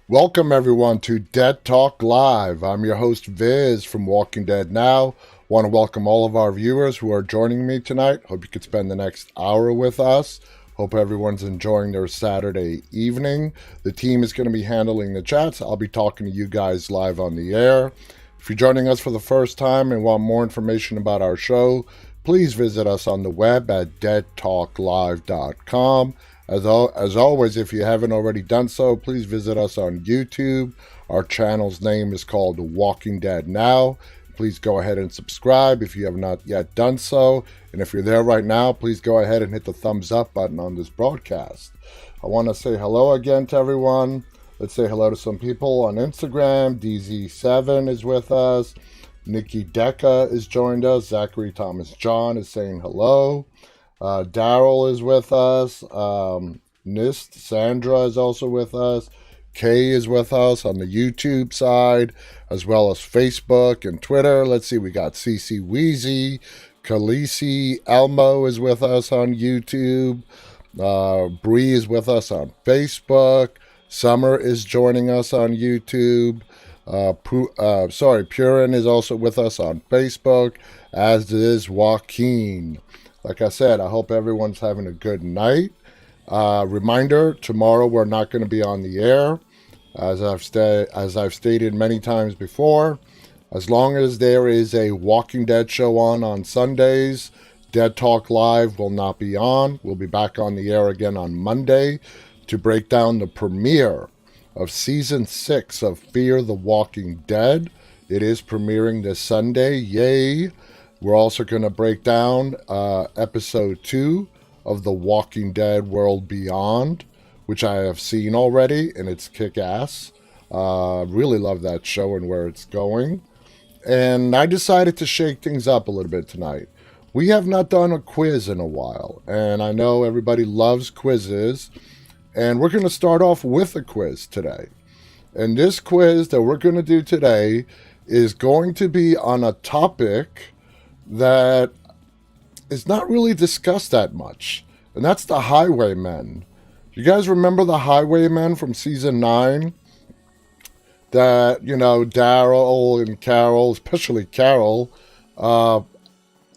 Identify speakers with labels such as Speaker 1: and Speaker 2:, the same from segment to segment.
Speaker 1: Welcome everyone to Dead Talk Live. I'm your host Viz from Walking Dead Now. Want to welcome all of our viewers who are joining me tonight. Hope you could spend the next hour with us. Hope everyone's enjoying their Saturday evening. The team is going to be handling the chats. I'll be talking to you guys live on the air. If you're joining us for the first time and want more information about our show, please visit us on the web at deadtalklive.com. As always, if you haven't already done so, please visit us on YouTube. Our channel's name is called Walking Dead Now. Please go ahead and subscribe if you have not yet done so. And if you're there right now, please go ahead and hit the thumbs up button on this broadcast. I want to say hello again to everyone. Let's say hello to some people on Instagram. DZ7 is with us. Nikki Decca has joined us. Zachary Thomas John is saying hello. Daryl is with us. Nist Sandra is also with us. Kay is with us on the YouTube side, as well as Facebook and Twitter. Let's see, we got CC Wheezy, Khaleesi, Elmo is with us on YouTube. Bree is with us on Facebook. Summer is joining us on YouTube. Purin is also with us on Facebook, as is Joaquin. Like I said, I hope everyone's having a good night. Reminder, tomorrow we're not going to be on the air. As I've stated many times before, as long as there is a Walking Dead show on Sundays, Dead Talk Live will not be on. We'll be back on the air again on Monday to break down the premiere of Season 6 of Fear the Walking Dead. It is premiering this Sunday. Yay! We're also going to break down episode 2 of The Walking Dead World Beyond, which I have seen already, and it's kick-ass. Really love that show and where it's going. And I decided to shake things up a little bit tonight. We have not done a quiz in a while, and I know everybody loves quizzes, and we're going to start off with a quiz today. And this quiz that we're going to do today is going to be on a topic that is not really discussed that much, and that's the Highwaymen. You guys remember the Highwaymen from season 9? That, Daryl and Carol, especially Carol,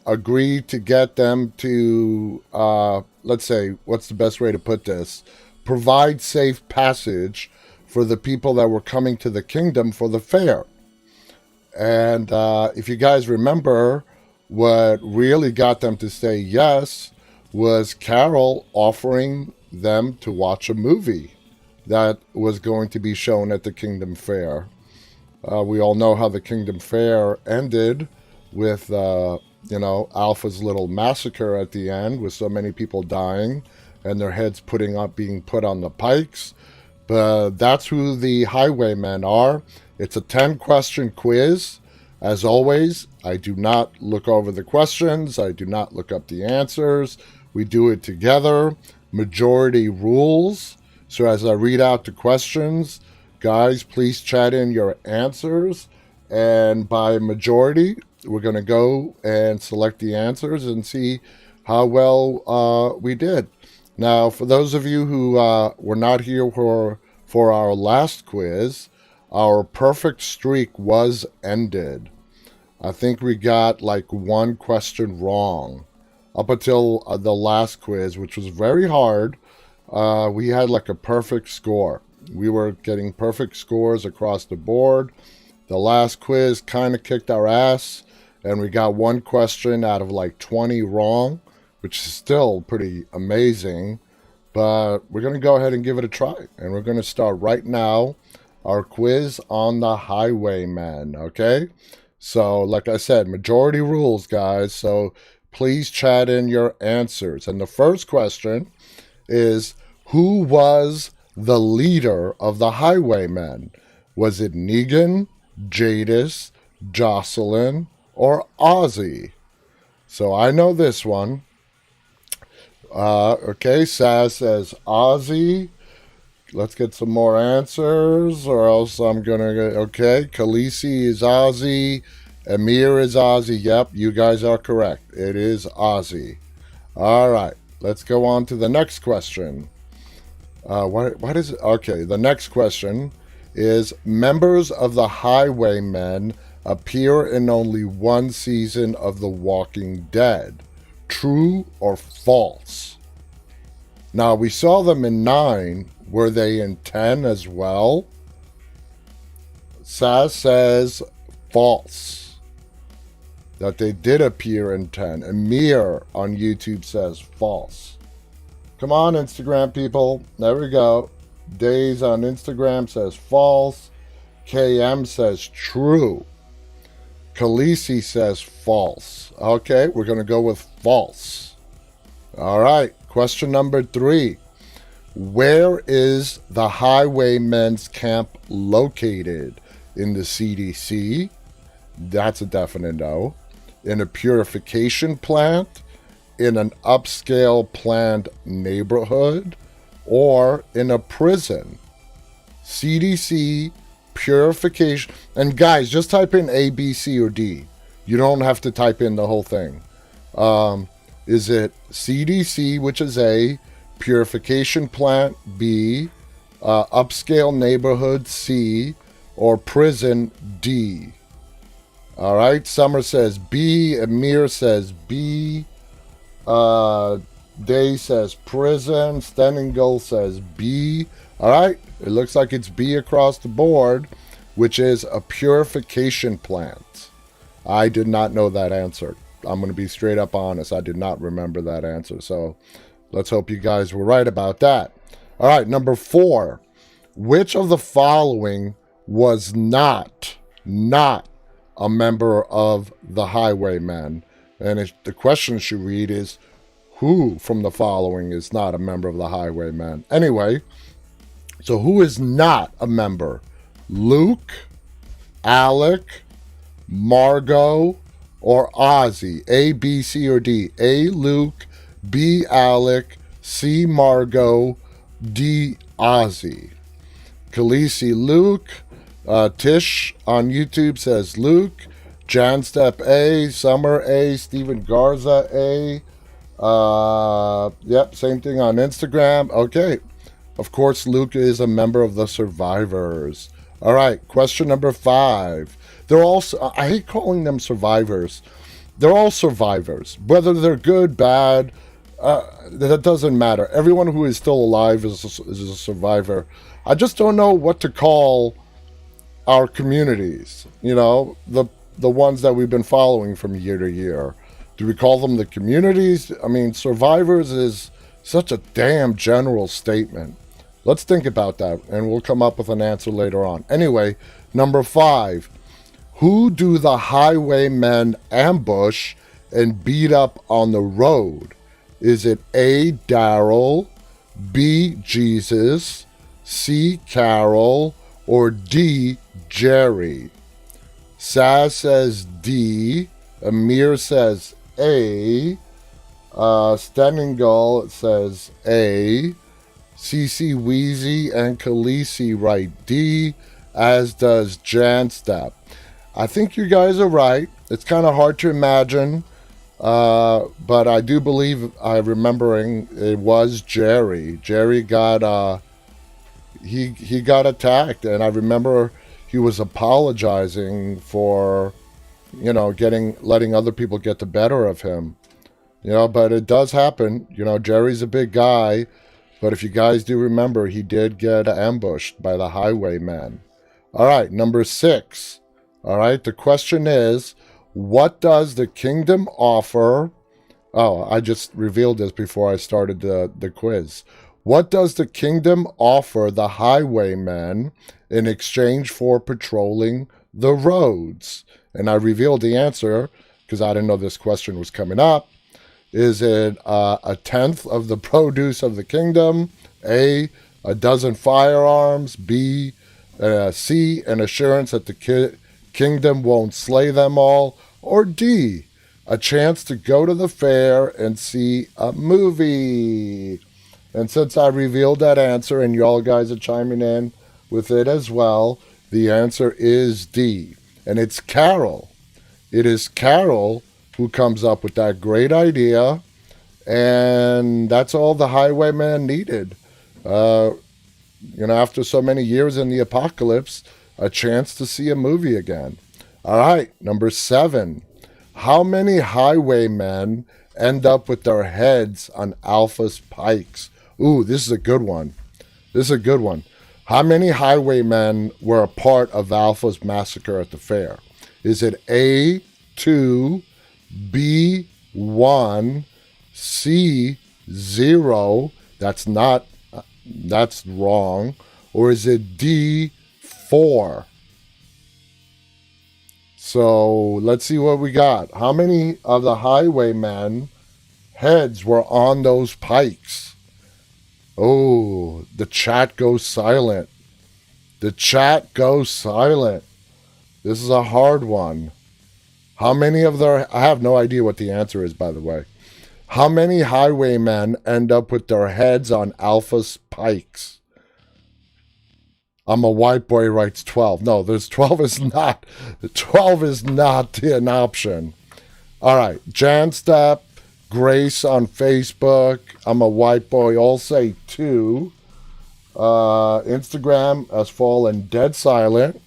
Speaker 1: agreed to get them to, let's say, what's the best way to put this? Provide safe passage for the people that were coming to the kingdom for the fair. And if you guys remember, what really got them to say yes was Carol offering them to watch a movie that was going to be shown at the Kingdom Fair. We all know how the Kingdom Fair ended with, Alpha's little massacre at the end, with so many people dying and their heads being put on the pikes. But that's who the Highwaymen are. It's a 10-question quiz. As always, I do not look over the questions. I do not look up the answers. We do it together. Majority rules. So as I read out the questions, guys, please chat in your answers. And by majority, we're going to go and select the answers and see how well we did. Now, for those of you who were not here for our last quiz, our perfect streak was ended. I think we got like one question wrong up until the last quiz, which was very hard. We had like a perfect score. We were getting perfect scores across the board. The last quiz kind of kicked our ass, and we got one question out of like 20 wrong, which is still pretty amazing. But we're going to go ahead and give it a try. And we're going to start right now our quiz on the Highwaymen, okay? So, like I said, majority rules, guys. So, please chat in your answers. And the first question is, who was the leader of the Highwaymen? Was it Negan, Jadis, Jocelyn, or Ozzy? So, I know this one. Okay, Saz says Ozzy. Let's get some more answers, or else I'm gonna get... Okay, Khaleesi is Ozzy. Amir is Ozzy. Yep, you guys are correct. It is Ozzy. All right, let's go on to the next question. What is it? Okay, the next question is members of the Highwaymen appear in only one season of The Walking Dead. True or false? Now, we saw them in 9. Were they in 10 as well? Saz says false. That they did appear in 10. Amir on YouTube says false. Come on, Instagram people. There we go. Days on Instagram says false. KM says true. Khaleesi says false. Okay, we're going to go with false. All right, question number 3. Where is the Highwaymen's camp located? In the CDC? That's a definite no. In a purification plant? In an upscale planned neighborhood? Or in a prison? CDC, purification. And guys, just type in A, B, C, or D. You don't have to type in the whole thing. Is it CDC, which is A, purification plant, B, upscale neighborhood, C, or prison, D? All right, Summer says B, Amir says B, Day says prison, Stenningle says B. All right, it looks like it's B across the board, which is a purification plant. I did not know that answer. I'm going to be straight up honest. I did not remember that answer. So let's hope you guys were right about that. All right, number 4. Which of the following was not a member of the Highwaymen? And the question should read is, who from the following is not a member of the Highwaymen? Anyway, so who is not a member? Luke, Alec, Margo, or Ozzy? A, B, C, or D? A, Luke, B, Alec, C, Margo, D, Ozzy. Khaleesi, Luke. Tish on YouTube says Luke. Janstep A. Summer A. Steven Garza A. Yep, same thing on Instagram. Okay. Of course, Luke is a member of the Survivors. All right, question number 5. They're all, I hate calling them survivors. They're all survivors. Whether they're good, bad, that doesn't matter. Everyone who is still alive is a survivor. I just don't know what to call our communities. You know, the ones that we've been following from year to year. Do we call them the communities? I mean, survivors is such a damn general statement. Let's think about that, and we'll come up with an answer later on. Anyway, number 5. Who do the Highwaymen ambush and beat up on the road? Is it A, Daryl, B, Jesus, C, Carol, or D, Jerry? Saz says D. Amir says A. Stenningle says A. CC Wheezy and Khaleesi write D, as does Janstep. I think you guys are right. It's kind of hard to imagine, but I do believe I'm remembering it was Jerry. Jerry got he got attacked, and I remember he was apologizing for, you know, letting other people get the better of him. You know, but it does happen. You know, Jerry's a big guy, but if you guys do remember, he did get ambushed by the Highwaymen. All right, number 6. All right, the question is, what does the kingdom offer? Oh, I just revealed this before I started the quiz. What does the kingdom offer the Highwaymen in exchange for patrolling the roads? And I revealed the answer because I didn't know this question was coming up. Is it a tenth of the produce of the kingdom? A dozen firearms. B, C, an assurance that the kingdom won't slay them all. Or D, a chance to go to the fair and see a movie. And since I revealed that answer and y'all guys are chiming in with it as well, the answer is D. And it's Carol. It is Carol who comes up with that great idea, and that's all the Highwaymen needed. after so many years in the apocalypse, a chance to see a movie again. All right, number 7. How many highwaymen end up with their heads on Alpha's pikes? Ooh, this is a good one. How many highwaymen were a part of Alpha's massacre at the fair? Is it A, 2, B, 1, C, 0? That's wrong. Or is it D, 4? So let's see what we got. How many of the highwaymen heads were on those pikes? Oh, the chat goes silent. This is a hard one. How many of their... I have no idea what the answer is, by the way. How many highwaymen end up with their heads on Alpha's pikes? I'm a white boy writes 12. No, there's 12 is not. 12 is not an option. All right. Janstep, Grace on Facebook. I'm a white boy. All say 2. Instagram has fallen dead silent.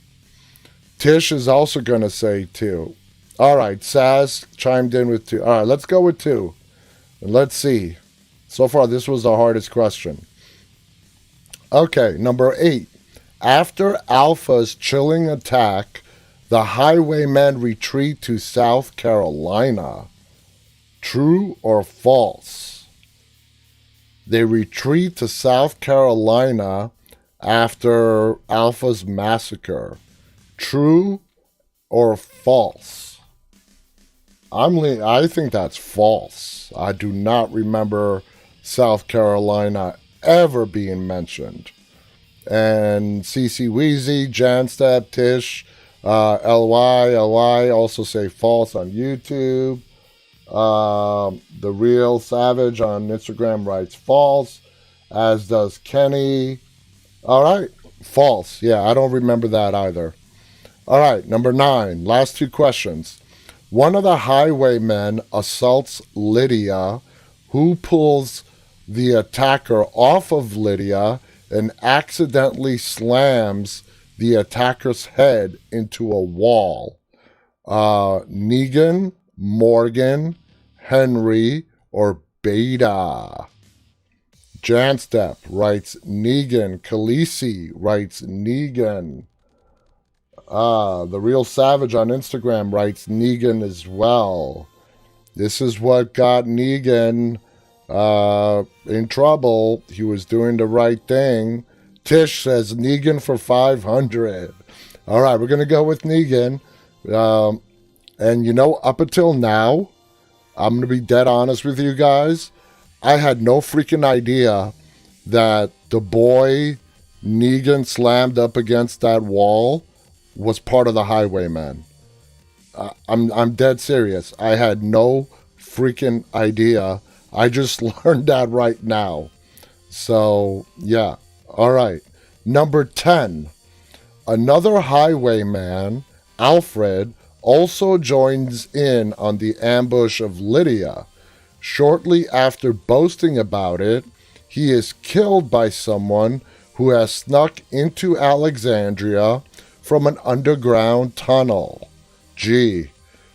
Speaker 1: Tish is also going to say 2. All right. Saz chimed in with 2. All right. Let's go with 2. And let's see. So far, this was the hardest question. Okay. Number 8. After Alpha's chilling attack, the highwaymen retreat to South Carolina. True or false? They retreat to South Carolina after Alpha's massacre. True or false? I think that's false. I do not remember South Carolina ever being mentioned. And CC Weezy, Janstep, Tish, LY also say false on YouTube. The Real Savage on Instagram writes false, as does Kenny. All right, false. Yeah, I don't remember that either. All right, number 9, last 2 questions. One of the highwaymen assaults Lydia, who pulls the attacker off of Lydia and accidentally slams the attacker's head into a wall. Negan, Morgan, Henry, or Beta? Janstep writes Negan. Khaleesi writes Negan. The Real Savage on Instagram writes Negan as well. This is what got Negan in trouble. He was doing the right thing. Tish says Negan for 500. All right, we're going to go with Negan. And up until now, I'm going to be dead honest with you guys. I had no freaking idea that the boy Negan slammed up against that wall was part of the Highwaymen. I'm dead serious. I had no freaking idea. I just learned that right now. So, yeah. All right. Number 10. Another highwayman, Alfred, also joins in on the ambush of Lydia. Shortly after boasting about it, he is killed by someone who has snuck into Alexandria from an underground tunnel. G.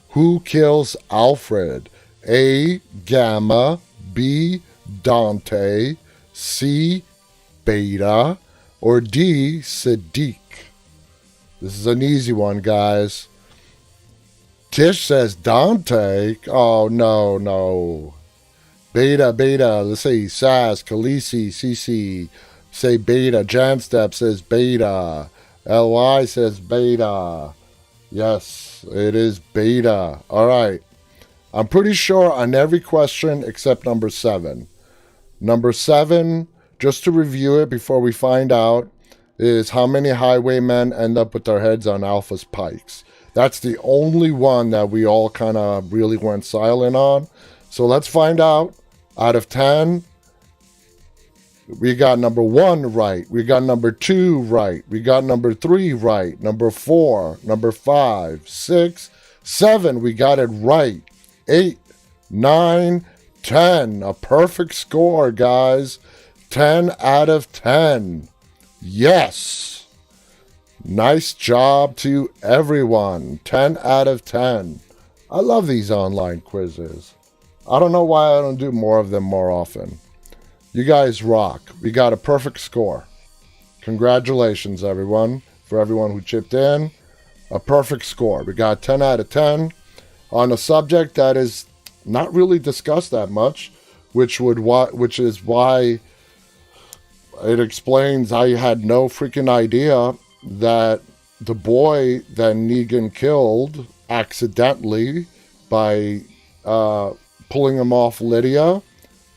Speaker 1: Who kills Alfred? A. Gamma. B. Dante. C. Beta. Or D. Sadiq. This is an easy one, guys. Tish says Dante. Oh, no. Beta. Let's say Saz, Khaleesi, CC. Say Beta. Janstep says Beta. LY says Beta. Yes, it is Beta. All right. I'm pretty sure on every question except number 7. Number 7, just to review it before we find out, is how many highwaymen end up with their heads on Alpha's pikes. That's the only one that we all kind of really went silent on. So let's find out. Out of 10, we got number 1 right. We got number 2 right. We got number 3 right. Number 4, number 5, 6, 7, we got it right. 8, 9, 10. A perfect score, guys. 10 out of 10. Yes. Nice job to everyone. 10 out of 10. I love these online quizzes. I don't know why I don't do more of them more often. You guys rock. We got a perfect score. Congratulations, everyone. For everyone who chipped in, a perfect score. We got 10 out of 10 on a subject that is not really discussed that much, which is why it explains I had no freaking idea that the boy that Negan killed accidentally by pulling him off Lydia,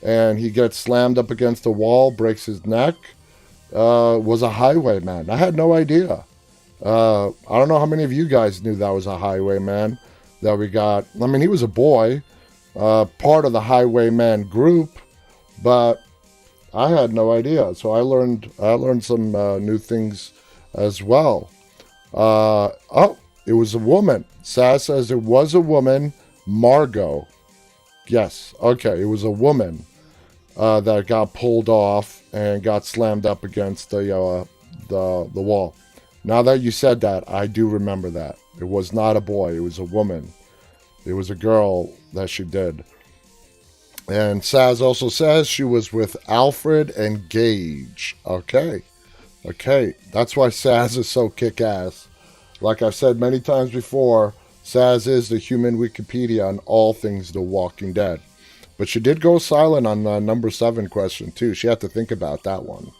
Speaker 1: and he gets slammed up against the wall, breaks his neck, was a highwayman. I had no idea. I don't know how many of you guys knew that was a highwayman that we got. I mean, he was a boy, part of the highwayman group, but I had no idea. So I learned some new things as well. It was a woman. Saz says it was a woman, Margo. Yes, okay, it was a woman that got pulled off and got slammed up against the wall. Now that you said that, I do remember that. It was not a boy, it was a woman. It was a girl that she did. And Saz also says she was with Alfred and Gage. Okay. That's why Saz is so kick-ass. Like I've said many times before, Saz is the human Wikipedia on all things The Walking Dead. But she did go silent on number 7 question, too. She had to think about that one.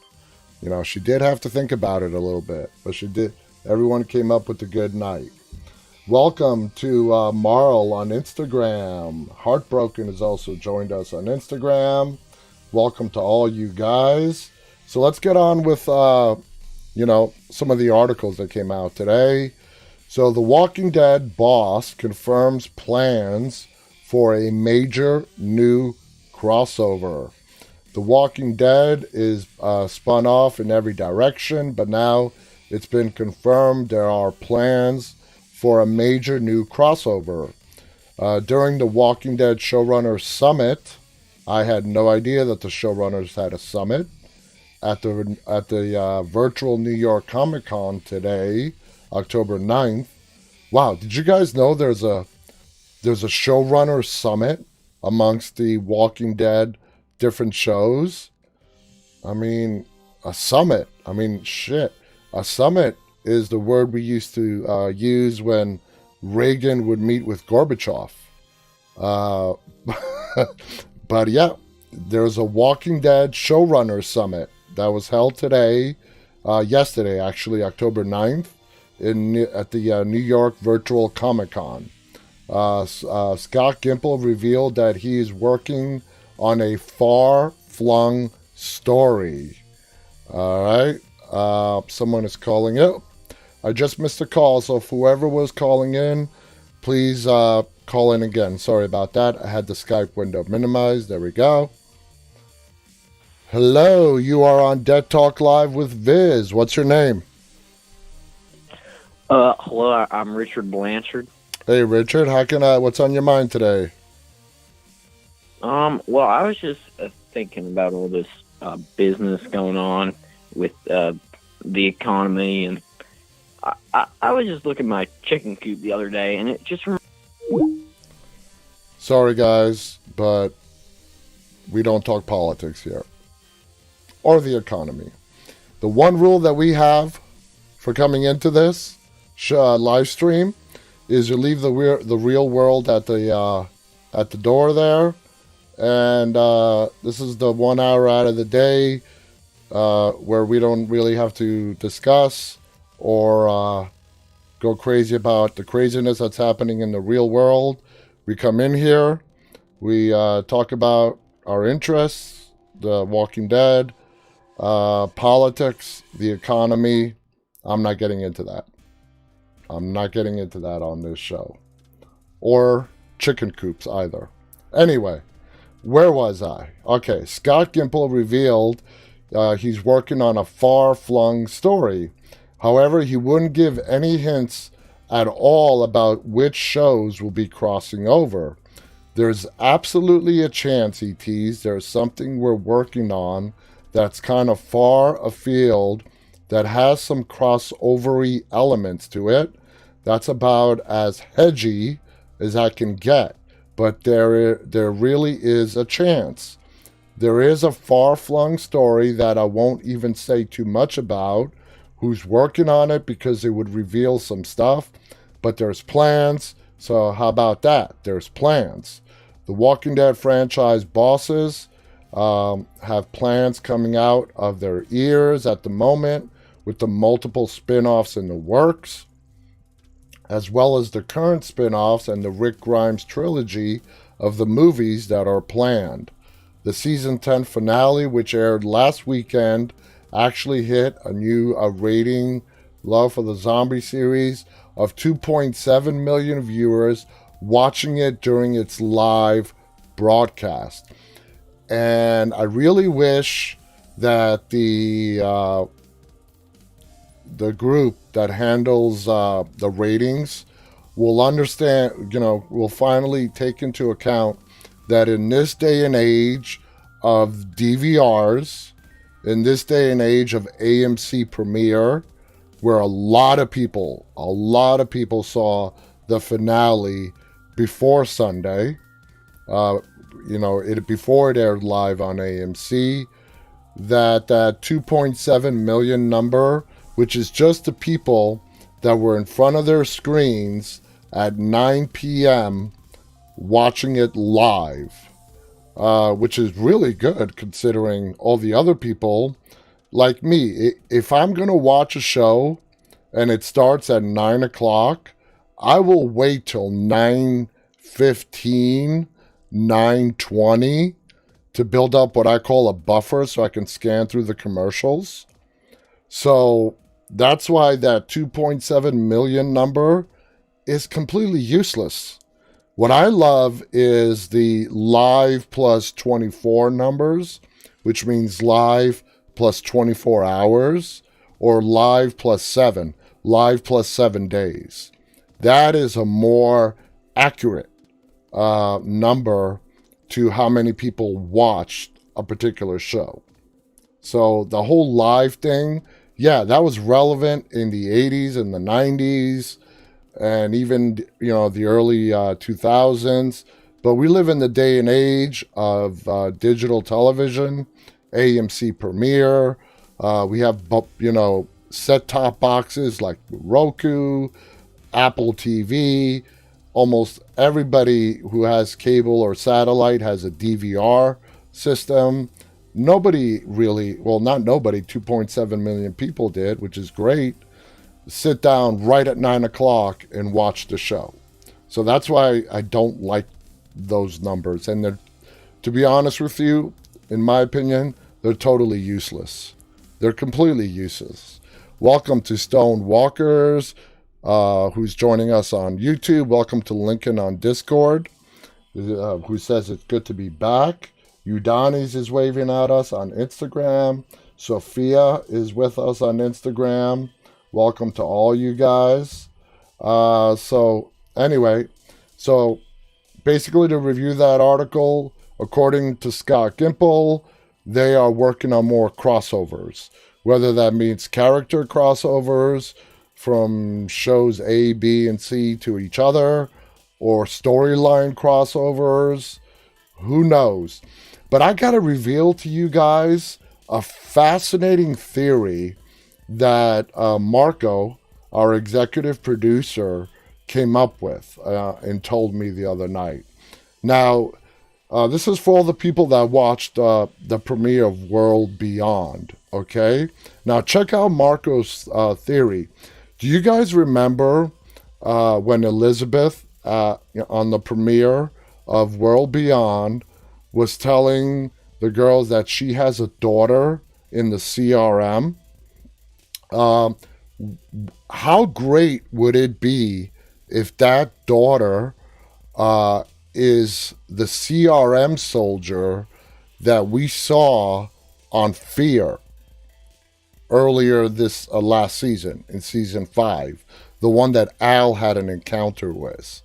Speaker 1: You know, she did have to think about it a little bit. But she did. Everyone came up with a good night. Welcome to Marl on Instagram. Heartbroken has also joined us on Instagram. Welcome to all you guys. So let's get on with, some of the articles that came out today. So The Walking Dead boss confirms plans for a major new crossover. The Walking Dead is spun off in every direction, but now it's been confirmed there are plans for a major new crossover. During the Walking Dead Showrunner Summit, I had no idea that the showrunners had a summit at the virtual New York Comic Con today, October 9th. Wow, did you guys know there's a showrunner summit amongst the Walking Dead different shows? I mean, a summit. I mean, shit. A summit is the word we used to use when Reagan would meet with Gorbachev. But yeah, there's a Walking Dead showrunner summit that was held yesterday actually, October 9th, at the New York Virtual Comic Con. Scott Gimple revealed that he is working on a far-flung story. All right. Someone is calling it. I just missed a call, so if whoever was calling in, please call in again. Sorry about that. I had the Skype window minimized. There we go. Hello, you are on Dead Talk Live with Viz. What's your name?
Speaker 2: Hello, I'm Richard Blanchard.
Speaker 1: Hey, Richard. What's on your mind today?
Speaker 2: Well, I was just thinking about all this business going on with the economy, and I was just looking at my chicken coop the other day, and it just...
Speaker 1: Sorry, guys, but we don't talk politics here. Or the economy. The one rule that we have for coming into this live stream is you leave the real world at the door there, and this is the 1 hour out of the day where we don't really have to discuss or go crazy about the craziness that's happening in the real world. We come in here, we talk about our interests, The Walking Dead, politics, the economy. I'm not getting into that. I'm not getting into that on this show. Or chicken coops either. Anyway, where was I? Okay, Scott Gimple revealed he's working on a far-flung story. However, he wouldn't give any hints at all about which shows will be crossing over. There's absolutely a chance, he teased, there's something we're working on that's kind of far afield that has some crossovery elements to it. That's about as hedgy as I can get. But there really is a chance. There is a far-flung story that I won't even say too much about, who's working on it because it would reveal some stuff. But there's plans, so how about that? There's plans. The Walking Dead franchise bosses have plans coming out of their ears at the moment with the multiple spin-offs in the works, as well as the current spin-offs and the Rick Grimes trilogy of the movies that are planned. The season 10 finale, which aired last weekend, actually hit a new rating low for the zombie series of 2.7 million viewers watching it during its live broadcast. And I really wish that the group that handles the ratings will understand, will finally take into account that in this day and age of DVRs, in this day and age of AMC Premiere, where a lot of people saw the finale before Sunday, before it aired live on AMC, that 2.7 million number, which is just the people that were in front of their screens at 9 p.m. watching it live, which is really good considering all the other people like me. If I'm going to watch a show and it starts at 9 o'clock, I will wait till 9:15, 9:20 to build up what I call a buffer so I can scan through the commercials. So that's why that 2.7 million number is completely useless. What I love is the live plus 24 numbers, which means live plus 24 hours, or live plus 7 days. That is a more accurate number to how many people watched a particular show. So the whole live thing, yeah, that was relevant in the 80s and the 90s and even, the early 2000s. But we live in the day and age of digital television, AMC Premiere. We have, set-top boxes like Roku, Apple TV. Almost everybody who has cable or satellite has a DVR system. Nobody really, not nobody, 2.7 million people did, which is great, sit down right at 9 o'clock and watch the show. So that's why I don't like those numbers. And to be honest with you, in my opinion, they're totally useless. They're completely useless. Welcome to Stone Walkers, who's joining us on YouTube. Welcome to Lincoln on Discord, who says it's good to be back. Udanis is waving at us on Instagram. Sophia is with us on Instagram. Welcome to all you guys. So basically to review that article, according to Scott Gimple, they are working on more crossovers, whether that means character crossovers from shows A, B, and C to each other, or storyline crossovers. Who knows? But I got to reveal to you guys a fascinating theory that Marko, our executive producer, came up with and told me the other night. Now, this is for all the people that watched the premiere of World Beyond, okay? Now, check out Marko's theory. Do you guys remember when Elizabeth, on the premiere of World Beyond, was telling the girls that she has a daughter in the CRM? How great would it be if that daughter is the CRM soldier that we saw on Fear earlier this last season, in season 5, the one that Al had an encounter with?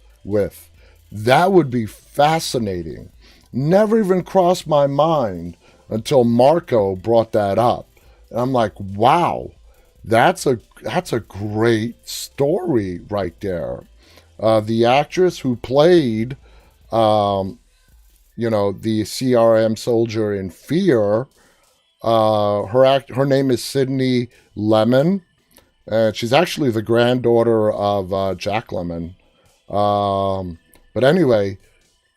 Speaker 1: That would be fascinating. Never even crossed my mind until Marko brought that up. And I'm like, wow, That's a great story right there. The actress who played, um, the CRM soldier in Fear, her name is Sydney Lemon, and she's actually the granddaughter of Jack Lemmon. But anyway,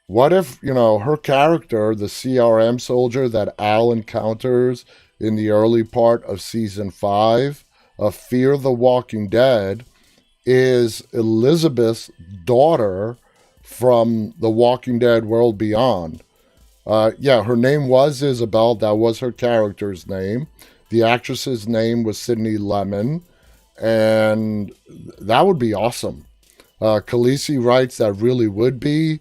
Speaker 1: what if, her character, the CRM soldier that Al encounters in the early part of season 5 of Fear the Walking Dead, is Elizabeth's daughter from The Walking Dead World Beyond? Yeah, her name was Isabel. That was her character's name. The actress's name was Sydney Lemon, and that would be awesome. Khaleesi writes that really would be.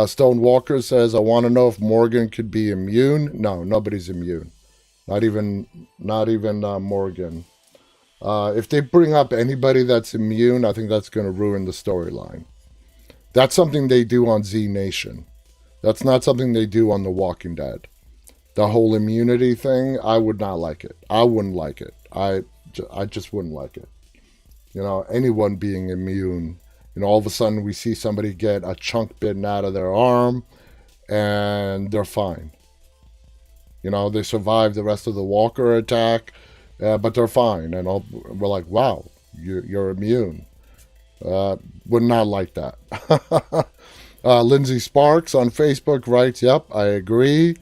Speaker 1: Stone Walker says, I want to know if Morgan could be immune. No, nobody's immune. Not even Morgan. If they bring up anybody that's immune, I think that's going to ruin the storyline. That's something they do on Z Nation. That's not something they do on The Walking Dead. The whole immunity thing, I would not like it. I wouldn't like it. I just wouldn't like it. Anyone being immune. All of a sudden we see somebody get a chunk bitten out of their arm and they're fine. They survive the rest of the Walker attack, but they're fine. And we're like, wow, you're immune. Would not like that. Lindsay Sparks on Facebook writes, yep, I agree.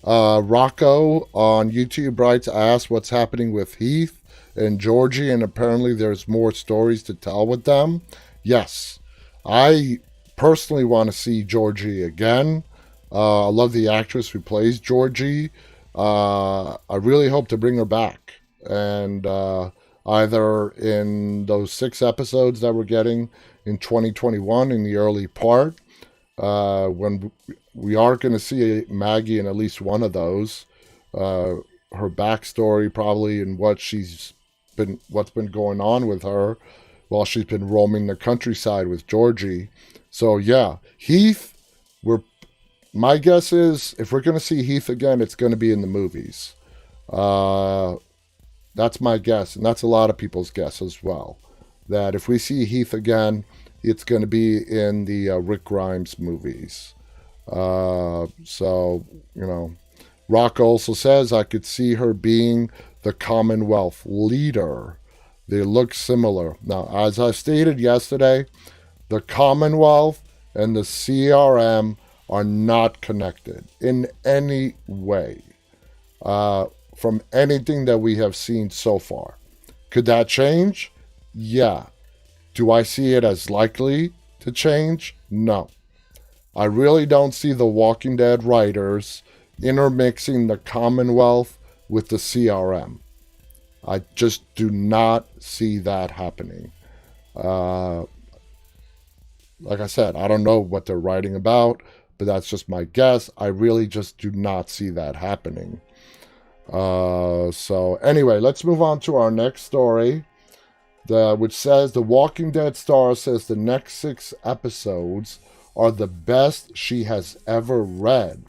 Speaker 1: Rocco on YouTube writes, I asked what's happening with Heath and Georgie, and apparently there's more stories to tell with them. Yes, I personally want to see Georgie again. I love the actress who plays Georgie. I really hope to bring her back. And either in those 6 episodes that we're getting in 2021 in the early part, when we are going to see Maggie in at least one of those, her backstory probably and what's been going on with her while she's been roaming the countryside with Georgie. So yeah, Heath, my guess is if we're going to see Heath again, it's going to be in the movies. That's my guess, and that's a lot of people's guess as well. That if we see Heath again, it's going to be in the Rick Grimes movies. So, Rock also says, I could see her being the Commonwealth leader. They look similar. Now, as I stated yesterday, the Commonwealth and the CRM are not connected in any way from anything that we have seen so far. Could that change? Yeah. Do I see it as likely to change? No. I really don't see the Walking Dead writers intermixing the Commonwealth with the CRM. I just do not see that happening. Like I said, I don't know what they're writing about, but that's just my guess. I really just do not see that happening. So anyway, let's move on to our next story, which says The Walking Dead star says the next 6 episodes are the best she has ever read.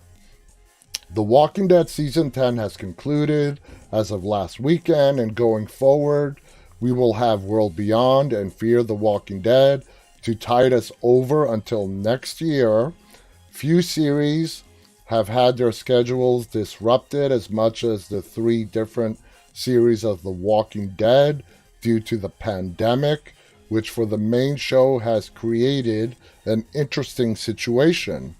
Speaker 1: The Walking Dead Season 10 has concluded as of last weekend, and going forward, we will have World Beyond and Fear the Walking Dead to tide us over until next year. Few series have had their schedules disrupted as much as the 3 different series of The Walking Dead due to the pandemic, which for the main show has created an interesting situation.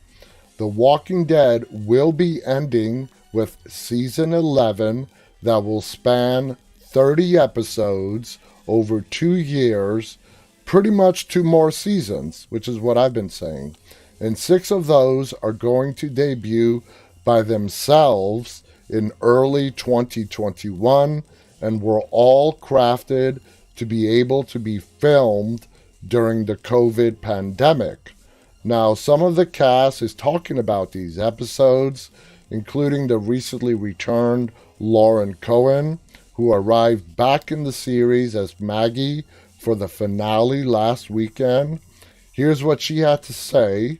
Speaker 1: The Walking Dead will be ending with Season 11 that will span 30 episodes over 2 years, pretty much 2 more seasons, which is what I've been saying. And 6 of those are going to debut by themselves in early 2021 and were all crafted to be able to be filmed during the COVID pandemic. Now, some of the cast is talking about these episodes, including the recently returned Lauren Cohen, who arrived back in the series as Maggie for the finale last weekend. Here's what she had to say.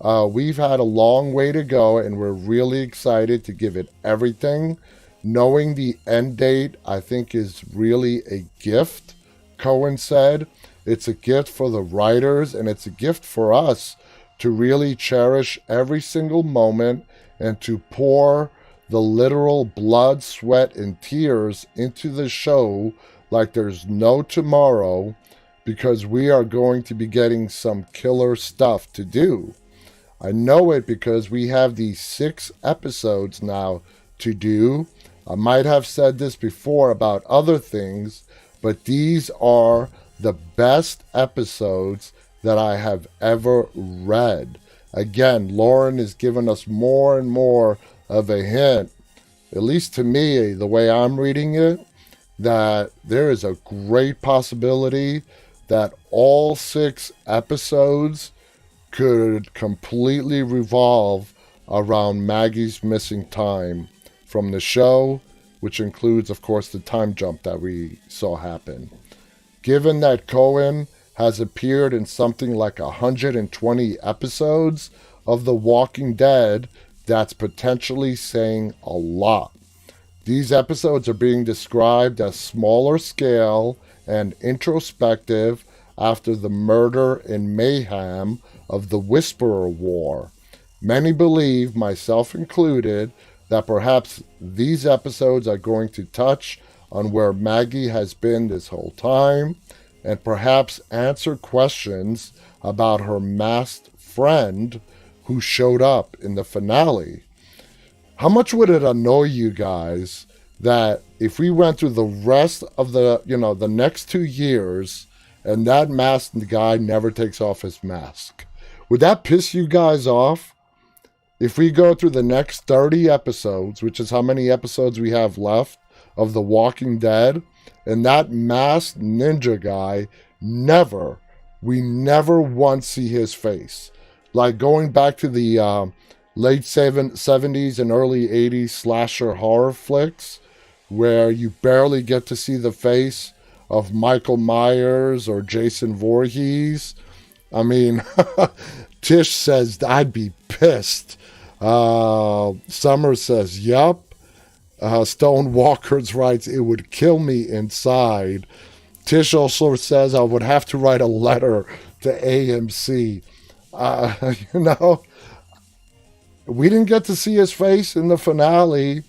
Speaker 1: We've had a long way to go, and we're really excited to give it everything. Knowing the end date, I think, is really a gift, Cohen said. It's a gift for the writers, and it's a gift for us to really cherish every single moment and to pour the literal blood, sweat, and tears into the show like there's no tomorrow, because we are going to be getting some killer stuff to do. I know it because we have these 6 episodes now to do. I might have said this before about other things, but these are the best episodes that I have ever read. Again, Lauren is giving us more and more of a hint, at least to me, the way I'm reading it, that there is a great possibility that all 6 episodes could completely revolve around Maggie's missing time from the show, which includes, of course, the time jump that we saw happen. Given that Cohen has appeared in something like 120 episodes of The Walking Dead, that's potentially saying a lot. These episodes are being described as smaller scale and introspective after the murder and mayhem of the Whisperer War. Many believe, myself included, that perhaps these episodes are going to touch on where Maggie has been this whole time, and perhaps answer questions about her masked friend who showed up in the finale. How much would it annoy you guys that if we went through the rest of the next 2 years and that masked guy never takes off his mask? Would that piss you guys off? If we go through the next 30 episodes, which is how many episodes we have left of The Walking Dead, and that masked ninja guy we never once see his face. Like going back to the late 70s and early 80s slasher horror flicks, where you barely get to see the face of Michael Myers or Jason Voorhees. I mean, Tish says, I'd be pissed. Summer says, yup. Stone Walkers writes, it would kill me inside. Tish also says, I would have to write a letter to AMC. We didn't get to see his face in the finale.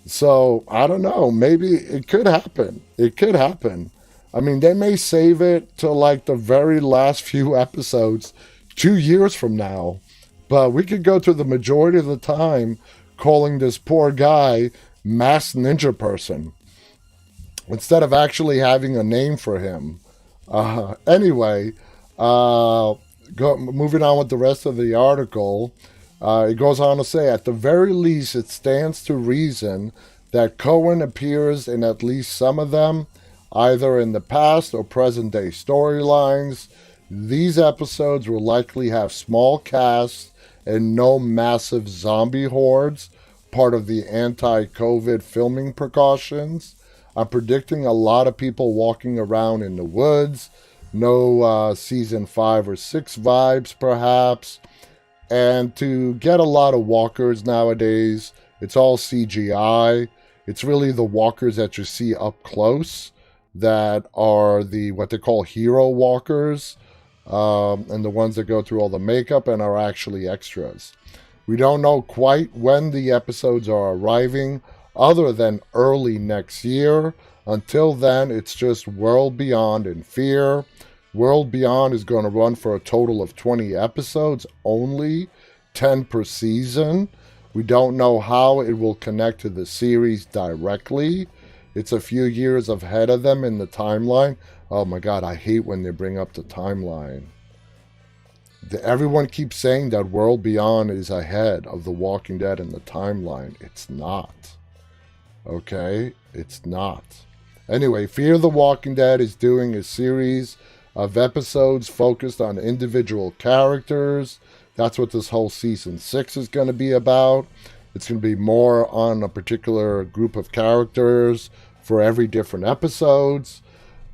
Speaker 1: So, I don't know. Maybe it could happen. It could happen. I mean, they may save it to like the very last few episodes 2 years from now. But we could go through the majority of the time calling this poor guy Masked Ninja Person instead of actually having a name for him. Anyway, moving on with the rest of the article, it goes on to say, at the very least, it stands to reason that Cohen appears in at least some of them, either in the past or present day storylines. These episodes will likely have small casts and no massive zombie hordes, part of the anti-COVID filming precautions. I'm predicting a lot of people walking around in the woods, no season 5 or 6 vibes perhaps, and to get a lot of walkers nowadays, it's all CGI. It's really the walkers that you see up close that are what they call hero walkers, and the ones that go through all the makeup and are actually extras. We don't know quite when the episodes are arriving, other than early next year. Until then, it's just World Beyond and Fear. World Beyond is going to run for a total of 20 episodes only, 10 per season. We don't know how it will connect to the series directly. It's a few years ahead of them in the timeline. Oh my God, I hate when they bring up the timeline. Everyone keeps saying that World Beyond is ahead of The Walking Dead in the timeline. It's not. Okay? It's not. Anyway, Fear the Walking Dead is doing a series of episodes focused on individual characters. That's what this whole season 6 is going to be about. It's going to be more on a particular group of characters for every different episodes.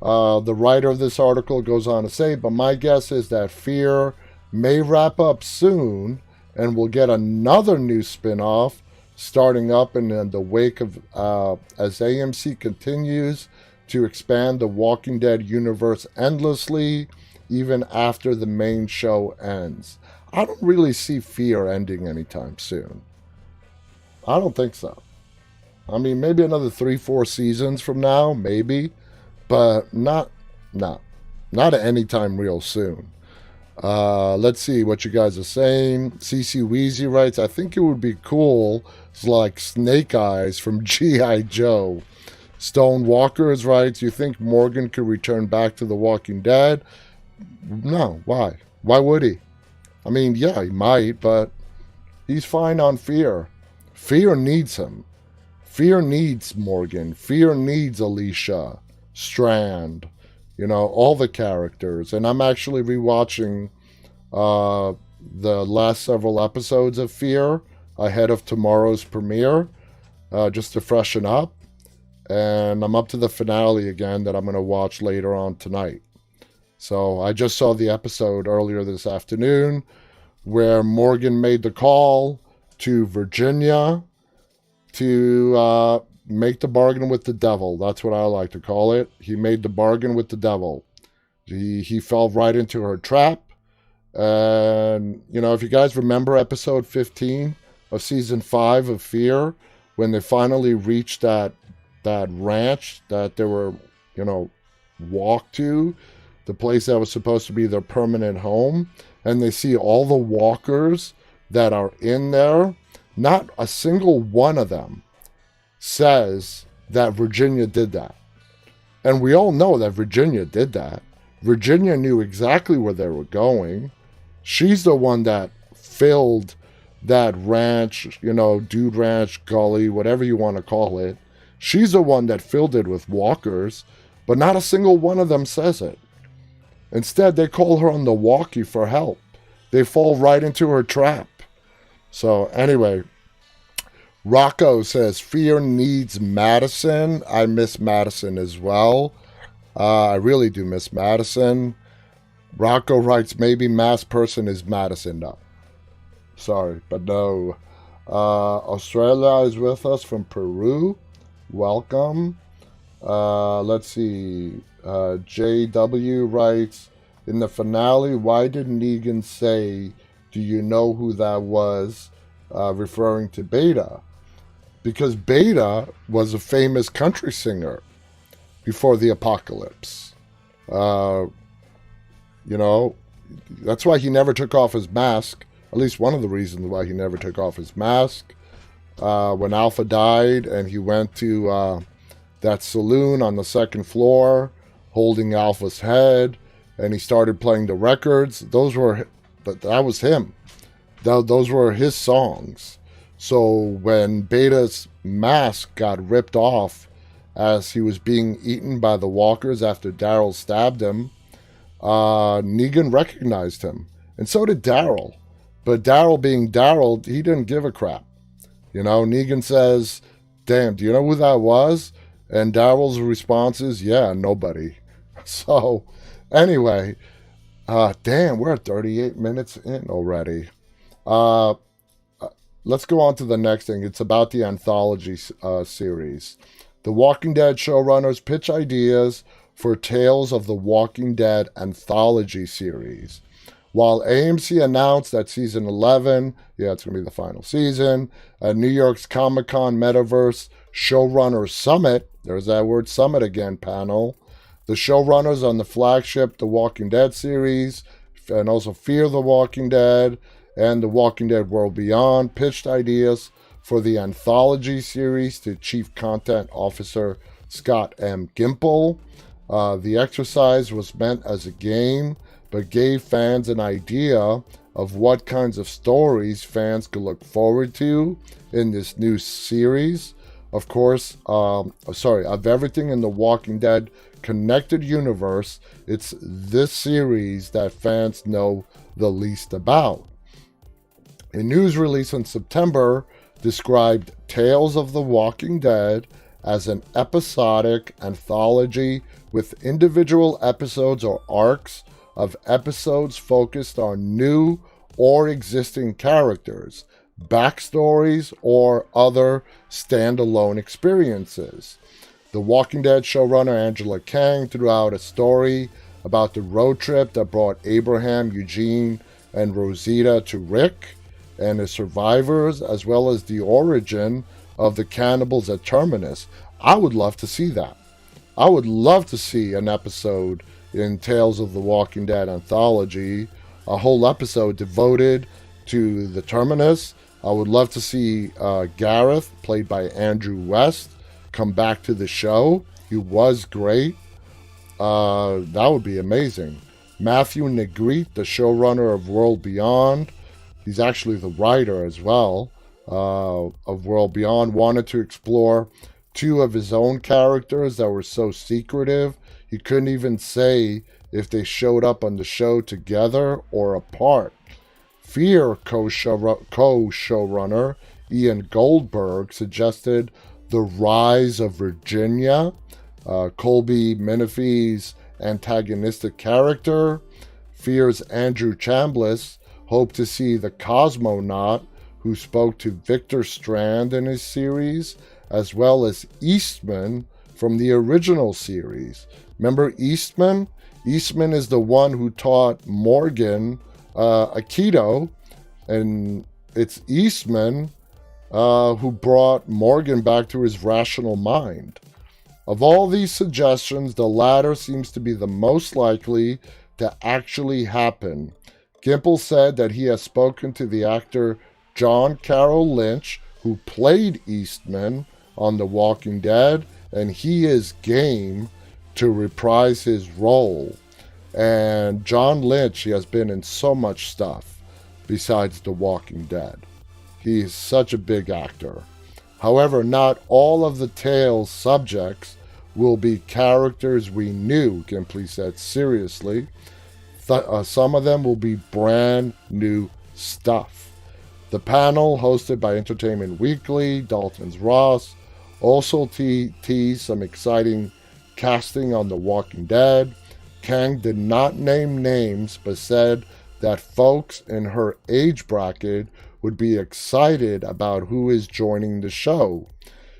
Speaker 1: The writer of this article goes on to say, but my guess is that Fear may wrap up soon and we'll get another new spin-off starting up in the wake of as AMC continues to expand the Walking Dead universe endlessly, even after the main show ends. I don't really see Fear ending anytime soon. I don't think so. I mean, maybe another 3-4 seasons from now, maybe, but not anytime real soon. Let's see what you guys are saying. CC Wheezy writes, I think it would be cool, it's like Snake Eyes from G.I. Joe. Stone Walkers writes, you think Morgan could return back to The Walking Dead? No, why? Why would he? I mean, yeah, he might, but he's fine on Fear. Fear needs him. Fear needs Morgan. Fear needs Alicia, Strand, all the characters. And I'm actually rewatching the last several episodes of Fear ahead of tomorrow's premiere, just to freshen up. And I'm up to the finale again that I'm going to watch later on tonight. So I just saw the episode earlier this afternoon where Morgan made the call to Virginia to make the bargain with the devil. That's what I like to call it. He made the bargain with the devil. He fell right into her trap. And, if you guys remember episode 15 of season 5 of Fear, when they finally reached that ranch that they were, walked to, the place that was supposed to be their permanent home, and they see all the walkers that are in there, not a single one of them says that Virginia did that. And we all know that Virginia did that. Virginia knew exactly where they were going. She's the one that filled that ranch, dude ranch, gully, whatever you want to call it. She's the one that filled it with walkers, but not a single one of them says it. Instead, they call her on the walkie for help. They fall right into her trap. So anyway, Rocco says, Fear needs Madison. I miss Madison as well. I really do miss Madison. Rocco writes, maybe Mass Person is Madison. No. Sorry, but no. Australia is with us from Peru. Welcome. Let's see. JW writes, in the finale, why did Negan say, do you know who that was, referring to Beta? Because Beta was a famous country singer before the apocalypse. That's why he never took off his mask. At least one of the reasons why he never took off his mask. When Alpha died and he went to that saloon on the second floor holding Alpha's head and he started playing the records, that was him. Those were his songs. So when Beta's mask got ripped off as he was being eaten by the walkers after Daryl stabbed him, Negan recognized him. And so did Daryl. But Daryl being Daryl, he didn't give a crap. Negan says, damn, do you know who that was? And Daryl's response is, yeah, nobody. So anyway, damn, we're at 38 minutes in already. Let's go on to the next thing. It's about the Anthology series. The Walking Dead showrunners pitch ideas for Tales of the Walking Dead Anthology series. While AMC announced that season 11, it's going to be the final season, at New York's Comic-Con Metaverse Showrunner Summit, there's that word summit again, panel, the showrunners on the flagship The Walking Dead series, and also Fear the Walking Dead, and The Walking Dead World Beyond, pitched ideas for the Anthology series to Chief Content Officer Scott M. Gimple. The exercise was meant as a game, but gave fans an idea of what kinds of stories fans could look forward to in this new series. Of course, of everything in the Walking Dead connected universe, it's this series that fans know the least about. A news release in September described Tales of the Walking Dead as an episodic anthology with individual episodes or arcs of episodes focused on new or existing characters backstories, or other standalone experiences. The Walking Dead showrunner Angela Kang threw out a story about the road trip that brought Abraham, Eugene, and Rosita to Rick and his survivors, as well as the origin of the cannibals at Terminus. I would love to see that. I would love to see an episode in Tales of the Walking Dead Anthology, a whole episode devoted to the Terminus. I would love to see Gareth, played by Andrew West, come back to the show. He was great. That would be amazing. Matthew Negrete, the showrunner of World Beyond, he's actually the writer as well of World Beyond, wanted to explore two of his own characters that were so secretive he couldn't even say if they showed up on the show together or apart. Fear co-showrunner Ian Goldberg suggested the rise of Virginia, Colby Minifie's antagonistic character. Fear's Andrew Chambliss hoped to see the cosmonaut who spoke to Victor Strand in his series, as well as Eastman from the original series. Remember Eastman? Eastman is the one who taught Morgan Aikido, and it's Eastman who brought Morgan back to his rational mind. Of all these suggestions, the latter seems to be the most likely to actually happen. Gimple said that he has spoken to the actor John Carroll Lynch, who played Eastman on The Walking Dead, and he is game to reprise his role. And John Lynch, he has been in so much stuff besides The Walking Dead. He's such a big actor. However, not all of the tale's subjects will be characters we knew, Gimple said seriously. Some of them will be brand new stuff. The panel, hosted by Entertainment Weekly, Dalton's Ross, also teased some exciting casting on The Walking Dead. Kang did not name names, but said that folks in her age bracket would be excited about who is joining the show.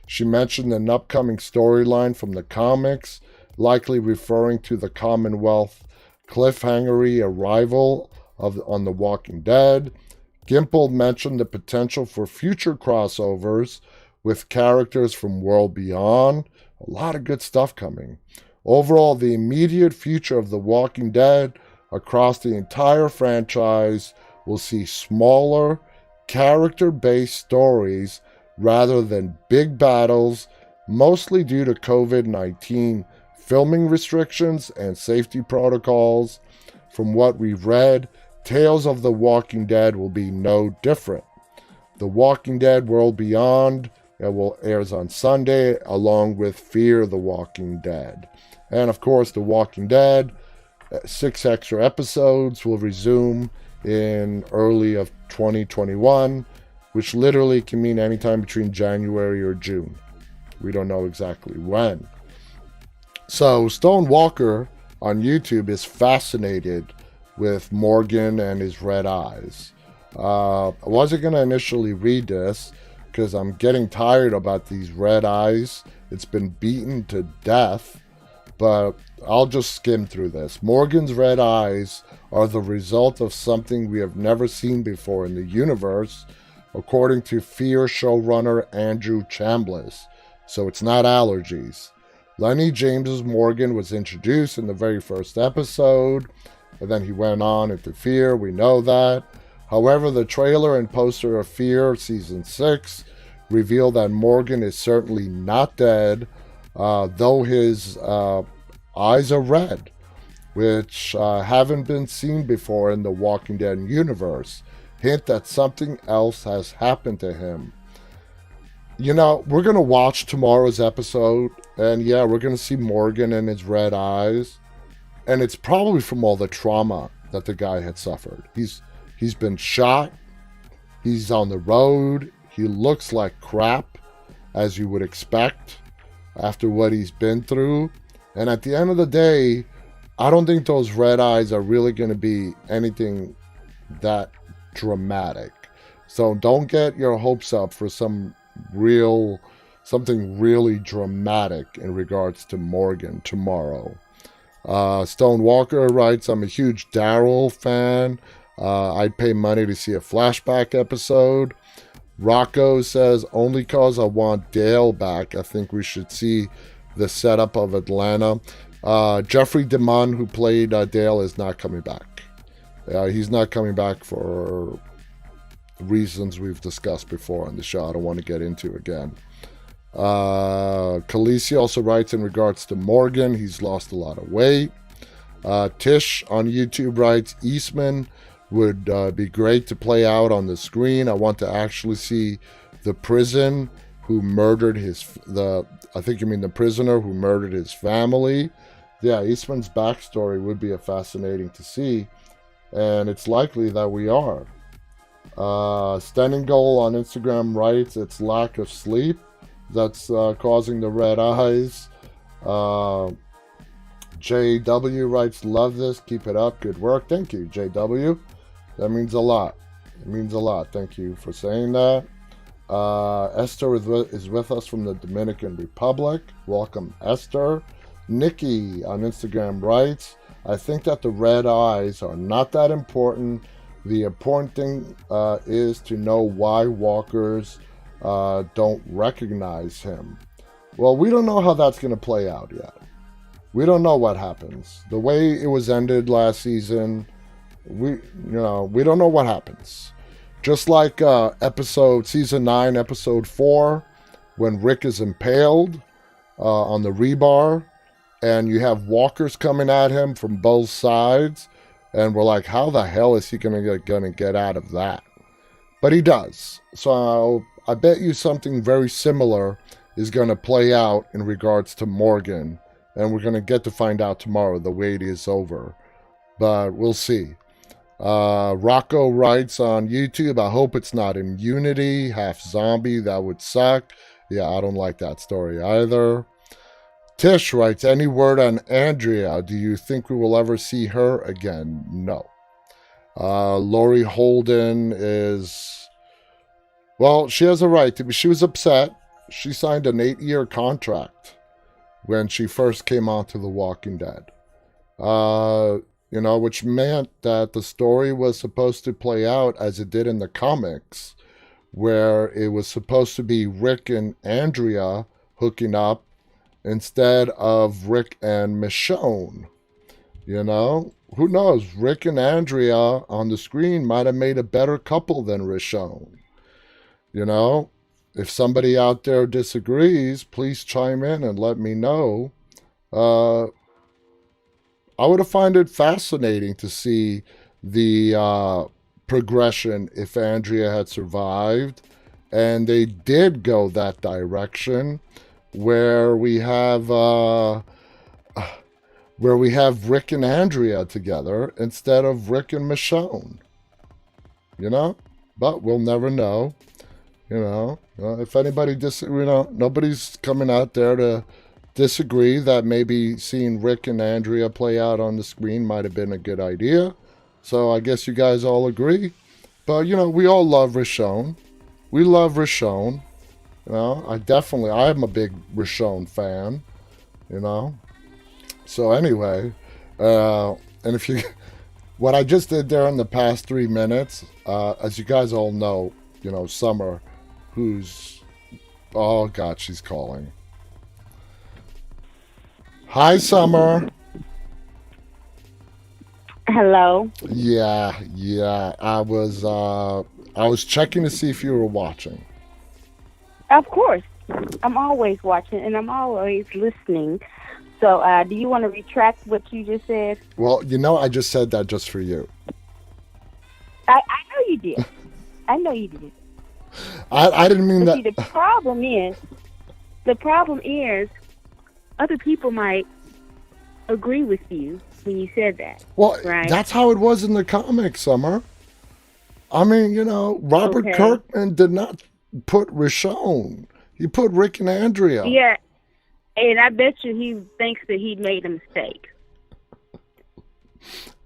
Speaker 1: She mentioned an upcoming storyline from the comics, likely referring to the Commonwealth cliffhangery arrival on The Walking Dead. Gimple mentioned the potential for future crossovers with characters from World Beyond. A lot of good stuff coming. Overall, the immediate future of The Walking Dead across the entire franchise will see smaller, character-based stories rather than big battles, mostly due to COVID-19 filming restrictions and safety protocols. From what we've read, Tales of the Walking Dead will be no different. The Walking Dead World Beyond will airs on Sunday, along with Fear the Walking Dead. And of course, The Walking Dead, 6 extra episodes will resume in early of 2021, which literally can mean anytime between January or June. We don't know exactly when. So Stone Walker on YouTube is fascinated with Morgan and his red eyes. I wasn't going to initially read this because I'm getting tired about these red eyes. It's been beaten to death, but I'll just skim through this. Morgan's red eyes are the result of something we have never seen before in the universe, according to Fear showrunner Andrew Chambliss. So it's not allergies. Lenny James's Morgan was introduced in the very first episode, and then he went on into Fear, we know that. However, the trailer and poster of Fear Season 6 reveal that Morgan is certainly not dead, though his eyes are red, which haven't been seen before in the Walking Dead universe. Hint that something else has happened to him. You know, we're going to watch tomorrow's episode, and yeah, we're going to see Morgan and his red eyes, and it's probably from all the trauma that the guy had suffered. He's been shot, he's on the road, he looks like crap, as you would expect, after what he's been through. And at the end of the day, I don't think those red eyes are really going to be anything that dramatic. So don't get your hopes up for something really dramatic in regards to Morgan tomorrow. Stone Walker writes, I'm a huge Daryl fan. I'd pay money to see a flashback episode. Rocco says, only cause I want Dale back. I think we should see the setup of Atlanta. Jeffrey DeMunn, who played Dale, is not coming back. He's not coming back for reasons we've discussed before on the show. I don't want to get into again. Khaleesi also writes in regards to Morgan, he's lost a lot of weight. Tish on YouTube writes, Eastman would be great to play out on the screen. I want to actually see the prison who murdered I think you mean the prisoner who murdered his family. Yeah, Eastman's backstory would be fascinating to see, and it's likely that we are. Standing Goal on Instagram writes, it's lack of sleep that's causing the red eyes. JW writes, love this, keep it up, good work. Thank you, JW. That means a lot. It means a lot. Thank you for saying that. Esther is with us from the Dominican Republic. Welcome, Esther. Nikki on Instagram writes, I think that the red eyes are not that important. The important thing is to know why walkers don't recognize him. Well, we don't know how that's going to play out yet. We don't know what happens. The way it was ended last season, we don't know what happens. Just like season 9, episode 4, when Rick is impaled on the rebar, and you have walkers coming at him from both sides, and we're like, how the hell is he gonna get out of that? But he does. So I bet you something very similar is going to play out in regards to Morgan, and we're going to get to find out tomorrow. The wait is over, but we'll see. Rocco writes on YouTube, I hope it's not immunity, half zombie, that would suck. Yeah, I don't like that story either. Tish writes, any word on Andrea? Do you think we will ever see her again? No. Lori Holden is, well, she has a right to be. She was upset. She signed an 8-year contract when she first came onto The Walking Dead. Which meant that the story was supposed to play out as it did in the comics, where it was supposed to be Rick and Andrea hooking up instead of Rick and Michonne. Who knows? Rick and Andrea on the screen might have made a better couple than Michonne. If somebody out there disagrees, please chime in and let me know. I would have found it fascinating to see the progression if Andrea had survived, and they did go that direction, where we have Rick and Andrea together instead of Rick and Michonne. But we'll never know. If anybody nobody's coming out there to disagree that maybe seeing Rick and Andrea play out on the screen might have been a good idea. So I guess you guys all agree. But, we all love Michonne. We love Michonne. I am a big Michonne fan, So anyway, and if you, what I just did there in the past 3 minutes, as you guys all know, Summer, oh God, she's calling. Hi, Summer.
Speaker 3: Hello.
Speaker 1: Yeah. I was checking to see if you were watching.
Speaker 3: Of course. I'm always watching and I'm always listening. So, do you want to retract what you just said?
Speaker 1: Well, I just said that just for you.
Speaker 3: I know you did. I know you did.
Speaker 1: I didn't mean that.
Speaker 3: See, the problem is, other people might agree with you when you said that.
Speaker 1: Well,
Speaker 3: right?
Speaker 1: That's how it was in the comics, Summer. I mean, Robert Kirkman did not put Michonne. He put Rick and Andrea.
Speaker 3: Yeah, and I bet you he thinks that he made a mistake.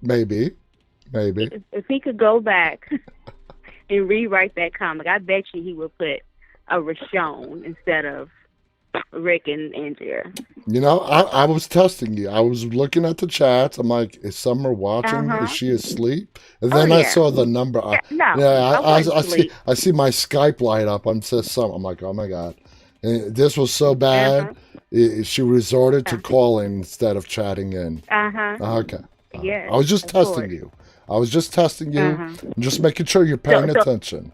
Speaker 1: Maybe.
Speaker 3: If he could go back and rewrite that comic, I bet you he would put a Rashon instead of Rick and Andrea.
Speaker 1: You know, I was testing you. I was looking at the chats. I'm like, is Summer watching? Is she asleep? And then I saw the number. I see my Skype light up. I'm says Summer. I'm like, oh my God. And this was so bad. She resorted to calling instead of chatting in. Okay.
Speaker 3: Yeah.
Speaker 1: I was just testing you. I was just testing you. Just making sure you're paying attention.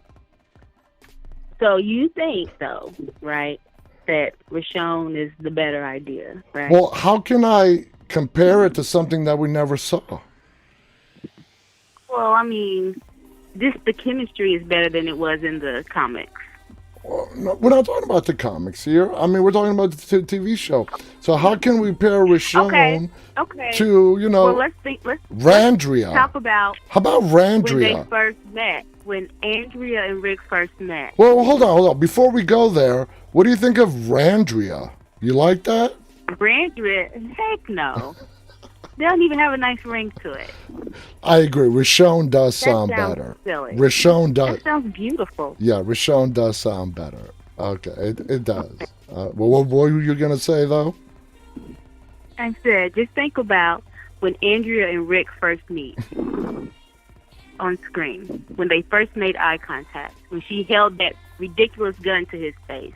Speaker 3: So you think, though, right, that Rashon is the better idea, right?
Speaker 1: Well, how can I compare it to something that we never saw?
Speaker 3: Well, I mean, the chemistry is better than it was in the comics.
Speaker 1: Well, no, we're not talking about the comics here. I mean, we're talking about the TV show. So how can we pair Rashon to,
Speaker 3: well, let's
Speaker 1: Randria?
Speaker 3: Talk about
Speaker 1: how about Randria?
Speaker 3: When they first met, when Andrea and Rick first met.
Speaker 1: Well, hold on. Before we go there, what do you think of Randria? You like that?
Speaker 3: Randria? Heck no. They don't even have a nice ring to it.
Speaker 1: I agree. Rashon does sound better.
Speaker 3: Silly.
Speaker 1: Rashon does.
Speaker 3: That sounds beautiful.
Speaker 1: Yeah, Rashon does sound better. Okay, it does. Well, what were you going to say, though?
Speaker 3: I said, just think about when Andrea and Rick first meet on screen, when they first made eye contact, when she held that ridiculous gun to his face.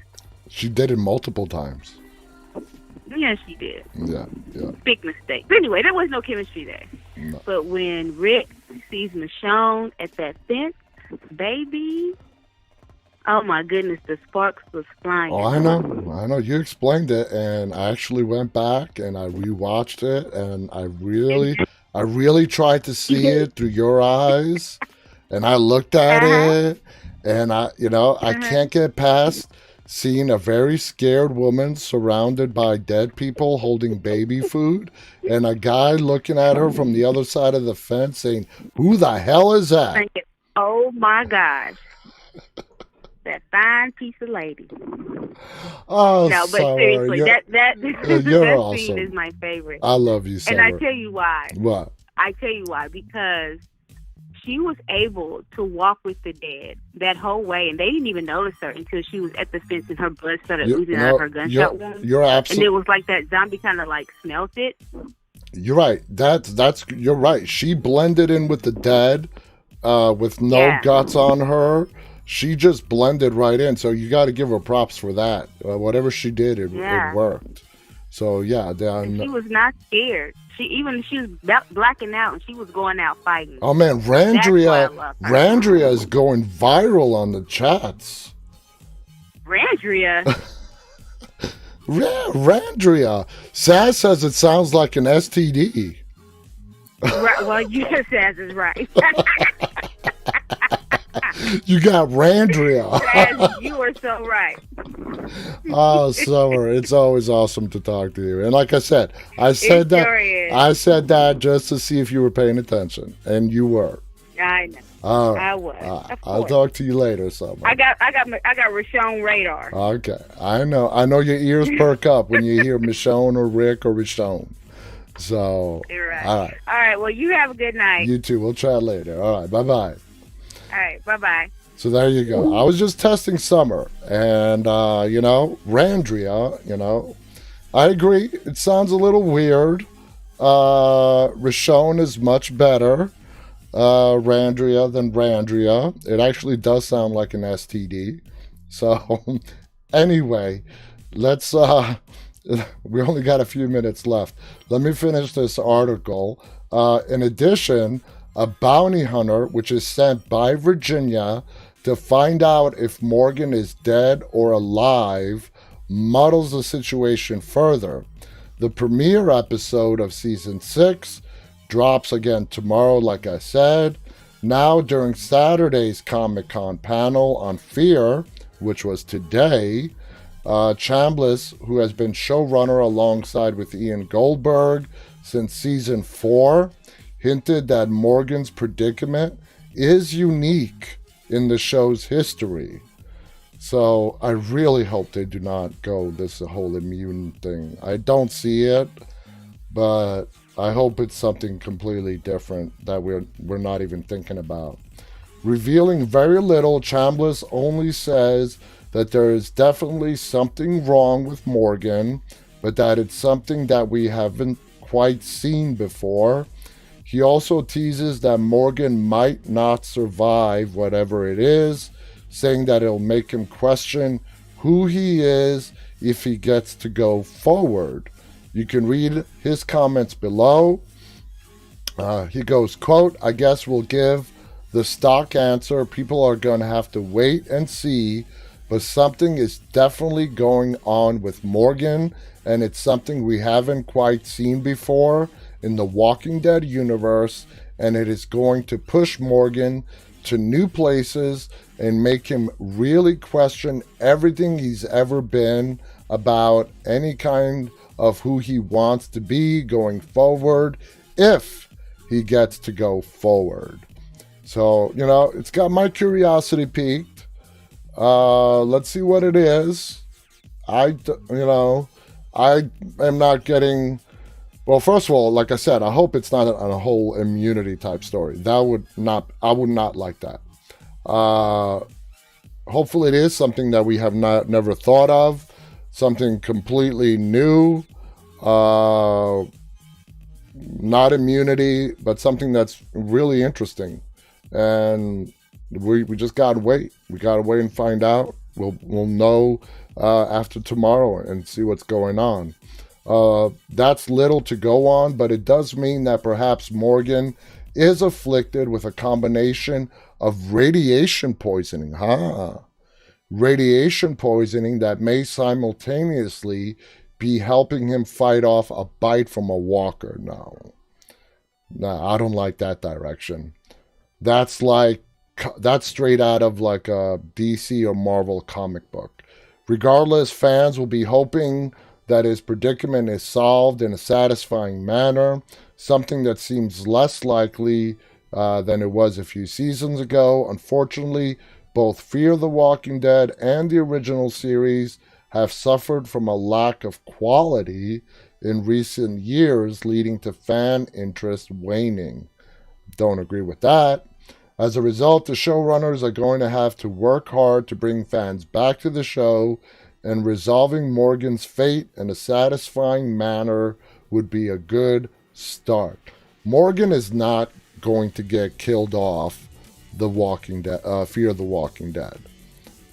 Speaker 1: She did it multiple times.
Speaker 3: Yeah, she did.
Speaker 1: Yeah.
Speaker 3: Big mistake. But anyway, there was no chemistry there.
Speaker 1: No.
Speaker 3: But when Rick sees Michonne at that fence, baby, oh my goodness, the sparks was flying.
Speaker 1: Oh, I know. You explained it, and I actually went back and I rewatched it, and I really tried to see it through your eyes, and I looked at it, and I can't get past seeing a very scared woman surrounded by dead people holding baby food, and a guy looking at her from the other side of the fence saying, "Who the hell is that?"
Speaker 3: Oh my gosh. That fine piece of lady.
Speaker 1: Oh,
Speaker 3: no, but
Speaker 1: Summer,
Speaker 3: seriously, that
Speaker 1: awesome.
Speaker 3: scene is my favorite.
Speaker 1: I love you, Summer.
Speaker 3: And I tell you why.
Speaker 1: What?
Speaker 3: I tell you why. Because she was able to walk with the dead that whole way, and they didn't even notice her until she was at the fence and her blood started oozing out of her gunshot wound.
Speaker 1: You're absolutely.
Speaker 3: And it was like that zombie kind of like smelt it.
Speaker 1: You're right. You're right. She blended in with the dead, with no guts on her. She just blended right in. So you got to give her props for that. Whatever she did, it worked. So yeah,
Speaker 3: she was not scared. She was blacking out, and she was going out fighting.
Speaker 1: Oh man, Randria is going viral on the chats.
Speaker 3: Randria.
Speaker 1: Randria. Saz says it sounds like an STD.
Speaker 3: Right, well, Saz is right.
Speaker 1: You got Randria.
Speaker 3: Saz, you are so right.
Speaker 1: Oh, Summer, it's always awesome to talk to you. And like I said, I said that just to see if you were paying attention, and you were.
Speaker 3: I know. I was.
Speaker 1: I'll talk to you later, Summer.
Speaker 3: I got Rashon radar.
Speaker 1: Okay, I know your ears perk up when you hear Michonne or Rick or Rashon. So,
Speaker 3: you're right.
Speaker 1: All
Speaker 3: right. Well, you have a good night.
Speaker 1: You too. We'll chat later. All right. Bye-bye.
Speaker 3: All right. Bye-bye.
Speaker 1: So there you go. I was just testing Summer, and Randria, I agree. It sounds a little weird. Rashon is much better, Randria than Randria. It actually does sound like an STD. So anyway, let's. We only got a few minutes left. Let me finish this article. In addition, a bounty hunter, which is sent by Virginia to find out if Morgan is dead or alive, muddles the situation further. The premiere episode of season 6 drops again tomorrow, like I said. Now, during Saturday's Comic-Con panel on Fear, which was today, Chambliss, who has been showrunner alongside with Ian Goldberg since season 4, hinted that Morgan's predicament is unique in the show's history. So I really hope they do not go this whole immune thing. I don't see it, but I hope it's something completely different that we're not even thinking about. Revealing very little, Chambliss only says that there is definitely something wrong with Morgan, but that it's something that we haven't quite seen before. He also teases that Morgan might not survive whatever it is, saying that it'll make him question who he is if he gets to go forward. You can read his comments below. He goes, quote, I guess we'll give the stock answer. People are going to have to wait and see, but something is definitely going on with Morgan, and it's something we haven't quite seen before in the Walking Dead universe, and it is going to push Morgan to new places and make him really question everything he's ever been about any kind of who he wants to be going forward, if he gets to go forward. So, it's got my curiosity piqued. Let's see what it is. I am not getting... Well, first of all, like I said, I hope it's not a whole immunity type story. I would not like that. Hopefully it is something that we have never thought of, something completely new, not immunity, but something that's really interesting. And we just gotta wait. We gotta wait and find out. We'll know after tomorrow and see what's going on. That's little to go on, but it does mean that perhaps Morgan is afflicted with a combination of radiation poisoning. Radiation poisoning that may simultaneously be helping him fight off a bite from a walker. No, I don't like that direction. That's straight out of like a DC or Marvel comic book. Regardless, fans will be hoping that his predicament is solved in a satisfying manner, something that seems less likely than it was a few seasons ago. Unfortunately, both Fear the Walking Dead and the original series have suffered from a lack of quality in recent years, leading to fan interest waning. Don't agree with that. As a result, the showrunners are going to have to work hard to bring fans back to the show, and resolving Morgan's fate in a satisfying manner would be a good start. Morgan is not going to get killed off the Walking Dead, Fear the Walking Dead.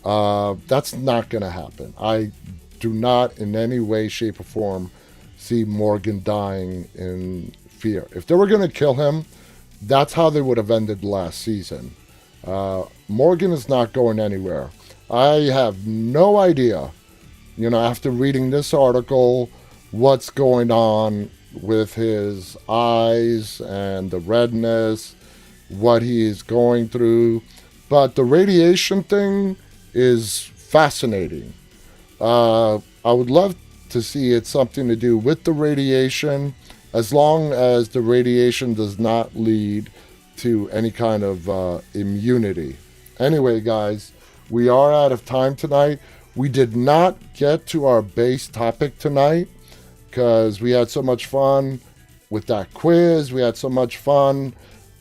Speaker 1: That's not going to happen. I do not in any way, shape, or form see Morgan dying in Fear. If they were going to kill him, that's how they would have ended last season. Morgan is not going anywhere. I have no idea, after reading this article, what's going on with his eyes and the redness, what he is going through. But the radiation thing is fascinating. I would love to see it something to do with the radiation, as long as the radiation does not lead to any kind of immunity. Anyway, guys, we are out of time tonight. We did not get to our base topic tonight because we had so much fun with that quiz. We had so much fun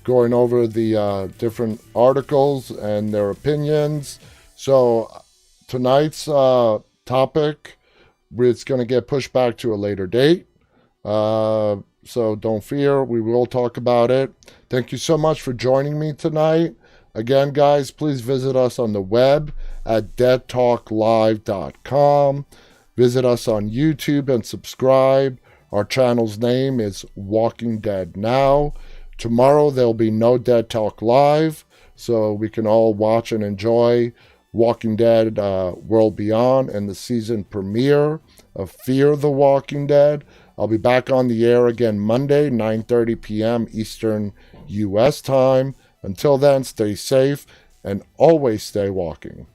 Speaker 1: going over the different articles and their opinions. So tonight's topic, it's going to get pushed back to a later date. So don't fear, we will talk about it. Thank you so much for joining me tonight. Again, guys, please visit us on the web at deadtalklive.com. Visit us on YouTube and subscribe. Our channel's name is Walking Dead Now. Tomorrow there'll be no Dead Talk Live, so we can all watch and enjoy Walking Dead World Beyond and the season premiere of Fear the Walking Dead. I'll be back on the air again Monday, 9:30 p.m. Eastern U.S. time. Until then, stay safe and always stay walking.